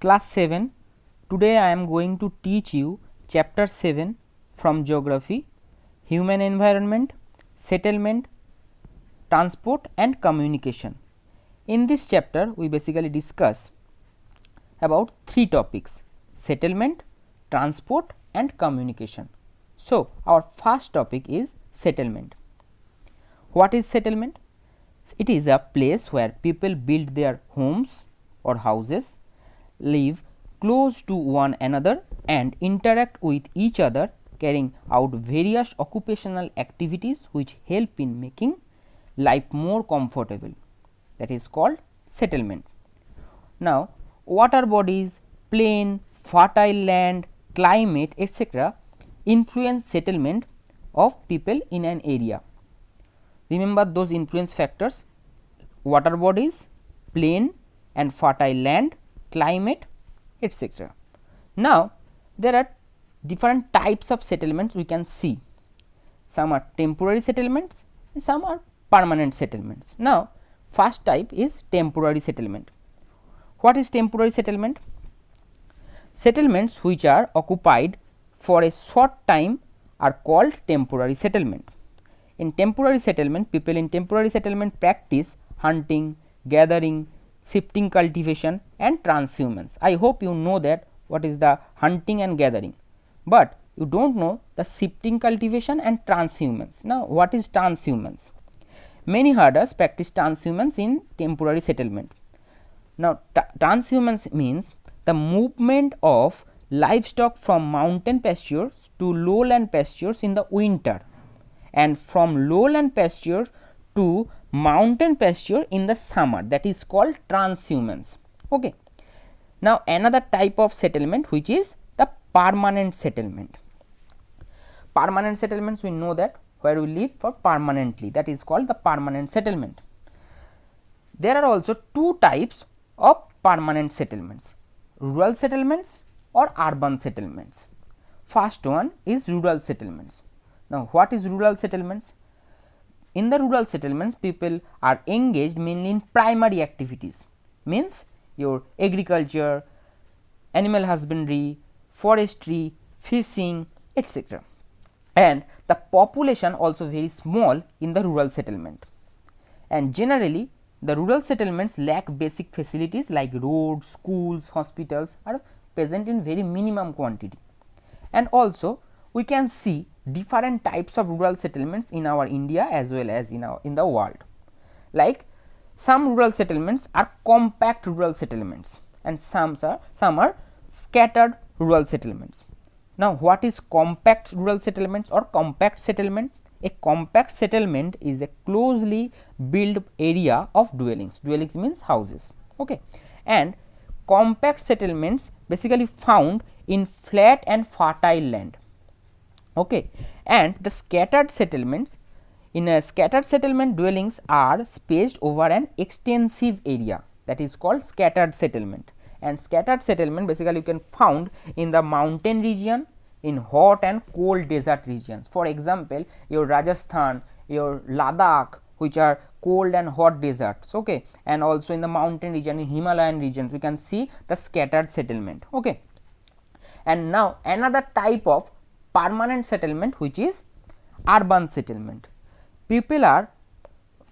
Class 7. Today I am going to teach you chapter 7 from geography, human environment, settlement, transport and communication. In this chapter we basically discuss about three topics: settlement, transport and communication. So, our first topic is settlement. What is settlement? It is a place where people build their homes or houses, live close to one another and interact with each other, carrying out various occupational activities which help in making life more comfortable. That is called settlement. Now, water bodies, plain, fertile land, climate, etc. influence settlement of people in an area. Remember those influence factors: water bodies, plain and fertile land, climate, etc. Now, there are different types of settlements we can see. Some are temporary settlements and some are permanent settlements. Now, first type is temporary settlement. What is temporary settlement? Settlements which are occupied for a short time are called temporary settlement. In temporary settlement, people in temporary settlement practice hunting, gathering, shifting cultivation and transhumance. I hope you know that what is the hunting and gathering, but you do not know the shifting cultivation and transhumance. Now, what is transhumance? Many herders practice transhumance in temporary settlement. Now, transhumance means the movement of livestock from mountain pastures to lowland pastures in the winter and from lowland pasture to mountain pasture in the summer, that is called transhumance. Okay. Now, another type of settlement which is the permanent settlement. Permanent settlements, we know that where we live for permanently, that is called the permanent settlement. There are also two types of permanent settlements: rural settlements or urban settlements. First one is rural settlements. Now, what is rural settlements? In the rural settlements, people are engaged mainly in primary activities, means your agriculture, animal husbandry, forestry, fishing, etc. And the population also very small in the rural settlement, and generally the rural settlements lack basic facilities like roads, schools, hospitals are present in very minimum quantity. And also we can see different types of rural settlements in our India as well as in the world. Like some rural settlements are compact rural settlements and some are scattered rural settlements. Now, what is compact rural settlements or compact settlement? A compact settlement is a closely built area of dwellings. Dwellings means houses. Okay. And compact settlements basically found in flat and fertile land. Okay. And the scattered settlements, in a scattered settlement, dwellings are spaced over an extensive area, that is called scattered settlement. And scattered settlement basically you can found in the mountain region, in hot and cold desert regions. For example, your Rajasthan, your Ladakh, which are cold and hot deserts. Okay. And also in the mountain region, in Himalayan regions, we can see the scattered settlement. Okay. And now another type of permanent settlement which is urban settlement. People are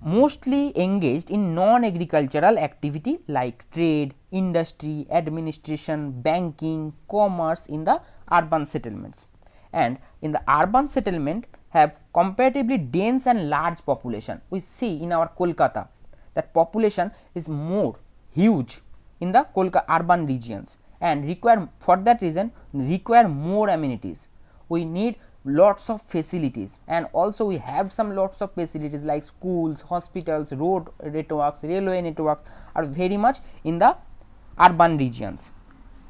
mostly engaged in non-agricultural activity like trade, industry, administration, banking, commerce in the urban settlements. And in the urban settlement have comparatively dense and large population. We see in our Kolkata that population is more huge in the Kolkata urban regions and require, for that reason, require more amenities. We need lots of facilities, and also we have some lots of facilities like schools, hospitals, road networks, railway networks are very much in the urban regions.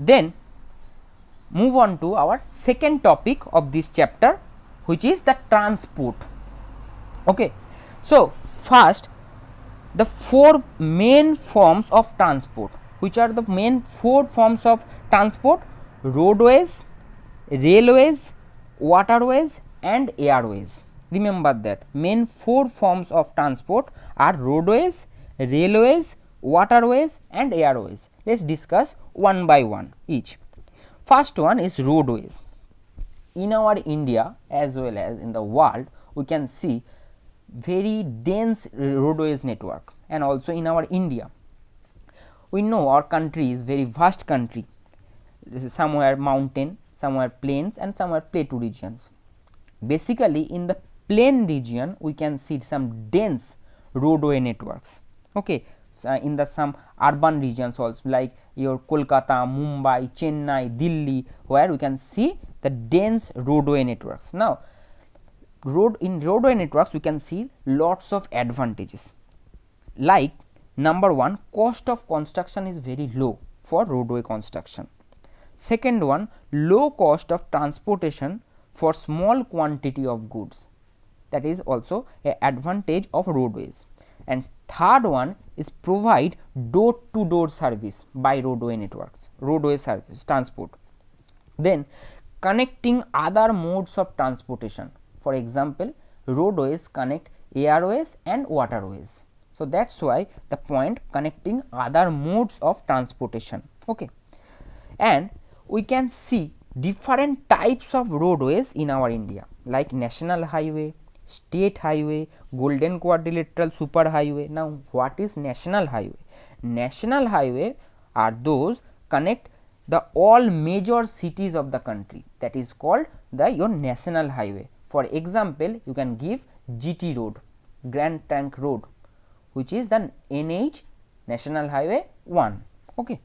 Then move on to our second topic of this chapter, which is the transport. Okay. So, first the four main forms of transport. Which are the main four forms of transport? Roadways, railways, waterways and airways. Remember that main four forms of transport are roadways, railways, waterways and airways. Let's discuss one by one each. First one is roadways. In our India as well as in the world, we can see very dense roadways network, and also in our India. We know our country is very vast country. This is somewhere mountain, somewhere plains, and somewhere plateau regions. Basically, in the plain region, we can see some dense roadway networks. Okay, so in the some urban regions also, like your Kolkata, Mumbai, Chennai, Delhi, where we can see the dense roadway networks. Now, in roadway networks, we can see lots of advantages. Like number one, cost of construction is very low for roadway construction. Second one, low cost of transportation for small quantity of goods, that is also a advantage of roadways. And third one is provide door to door service by roadway networks, roadway service transport. Then connecting other modes of transportation, for example, roadways connect airways and waterways. So, that is why the point connecting other modes of transportation. Okay. And we can see different types of roadways in our India, like national highway, state highway, golden quadrilateral super highway. Now, what is national highway? National highway are those connect the all major cities of the country, that is called the your national highway. For example, you can give GT road, Grand Trunk road, which is the NH, National Highway 1. Okay.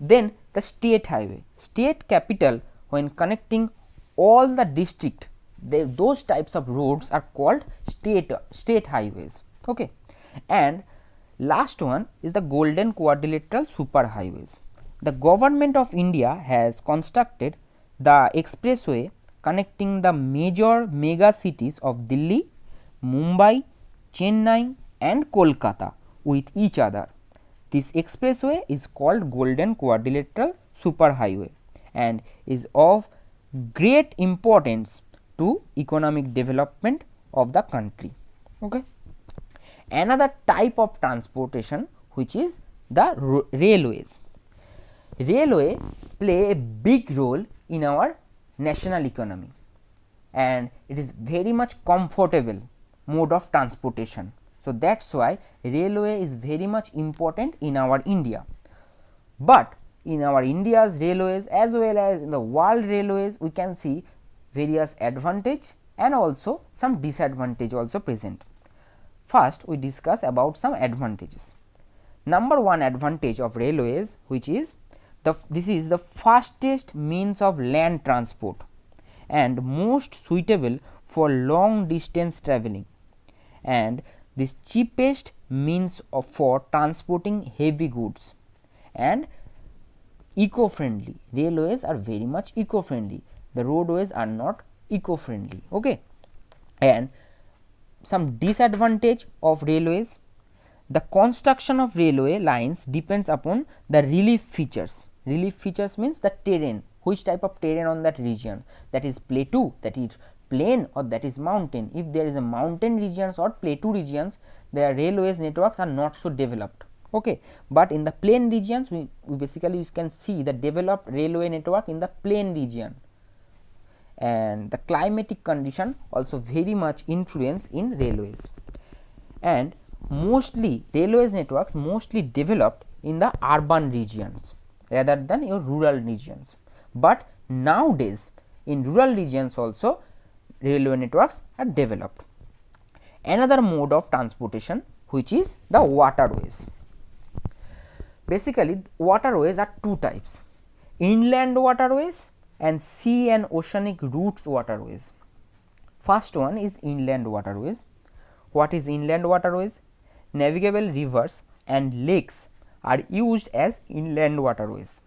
Then the state highway, state capital, when connecting all the district, those types of roads are called state highways. Okay. And last one is the golden quadrilateral super highways. The government of India has constructed the expressway connecting the major mega cities of Delhi, Mumbai, Chennai and Kolkata with each other. This expressway is called golden quadrilateral super highway and is of great importance to economic development of the country. Okay. Another type of transportation, which is the railways. Railway play a big role in our national economy, and it is very much comfortable mode of transportation. So, that is why railway is very much important in our India. But in our India's railways as well as in the world railways, we can see various advantage and also some disadvantage also present. First, we discuss about some advantages. Number one advantage of railways, which is this is the fastest means of land transport and most suitable for long distance traveling, and this cheapest means for transporting heavy goods, and eco-friendly. Railways are very much eco-friendly, the roadways are not eco-friendly. Okay. And some disadvantage of railways: the construction of railway lines depends upon the relief features. Relief features means the terrain, which type of terrain on that region, that is plateau, that is plain, or that is mountain. If there is a mountain regions or plateau regions, their railways networks are not so developed. Okay. But in the plain regions, we basically can see the developed railway network in the plain region, and the climatic condition also very much influence in railways. And mostly railways networks mostly developed in the urban regions rather than your rural regions, but nowadays in rural regions also railway networks are developed. Another mode of transportation, which is the waterways. Basically, waterways are two types: inland waterways and sea and oceanic routes waterways. First one is inland waterways. What is inland waterways? Navigable rivers and lakes are used as inland waterways,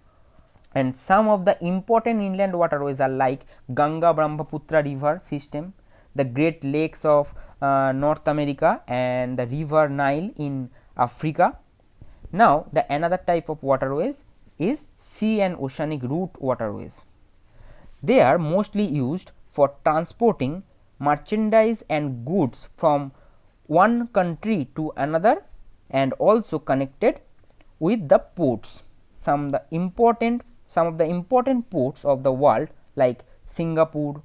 and some of the important inland waterways are like Ganga Brahmaputra river system, the Great Lakes of North America, and the river Nile in Africa. Now, the another type of waterways is sea and oceanic route waterways. They are mostly used for transporting merchandise and goods from one country to another and also connected with the ports. Some of the important ports of the world like Singapore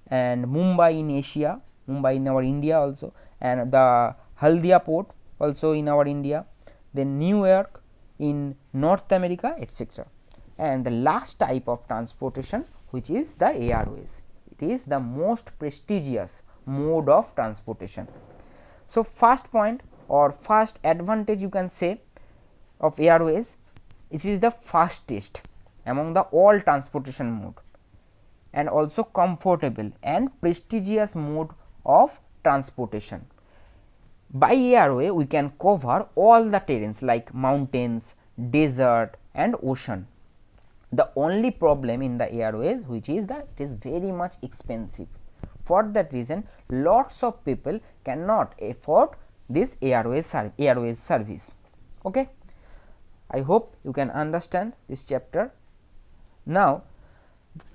and Mumbai in Asia, Mumbai in our India also, and the Haldia port also in our India, then New York in North America, etc. And the last type of transportation, which is the airways. It is the most prestigious mode of transportation. So, first point or first advantage you can say of airways, it is the fastest among the all transportation mode and also comfortable and prestigious mode of transportation. By airway we can cover all the terrains like mountains, desert and ocean. The only problem in the airways which is that it is very much expensive. For that reason lots of people cannot afford this airways service. Okay, I hope you can understand this chapter. Now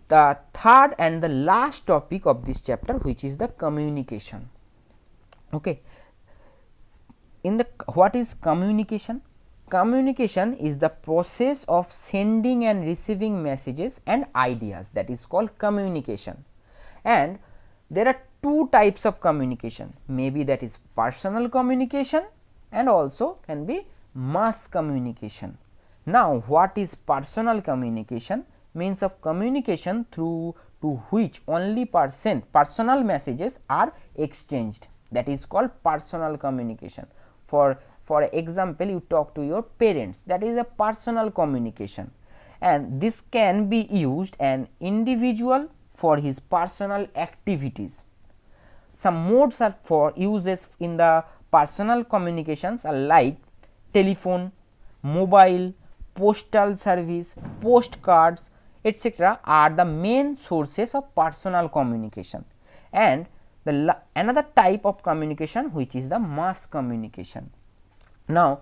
the third and the last topic of this chapter, which is the communication. Okay, in the what is communication? Communication is the process of sending and receiving messages and ideas, that is called communication. And there are two types of communication, maybe that is personal communication and also can be mass communication. Now what is personal communication? Means of communication through to which only personal messages are exchanged, that is called personal communication. For example, you talk to your parents, that is a personal communication, and this can be used an individual for his personal activities. Some modes are for uses in the personal communications are like telephone, mobile, postal service, postcards, etc. are the main sources of personal communication. And the another type of communication which is the mass communication. Now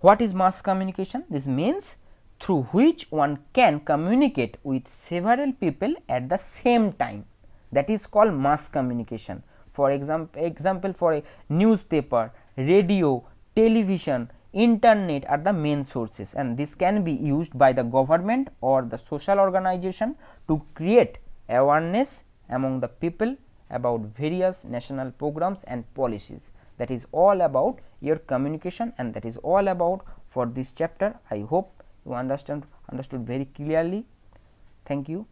what is mass communication? This means through which one can communicate with several people at the same time, that is called mass communication. For example for a newspaper, radio, television, internet are the main sources, and this can be used by the government or the social organization to create awareness among the people about various national programs and policies. That is all about your communication, and that is all about for this chapter. I hope you understood very clearly. Thank you.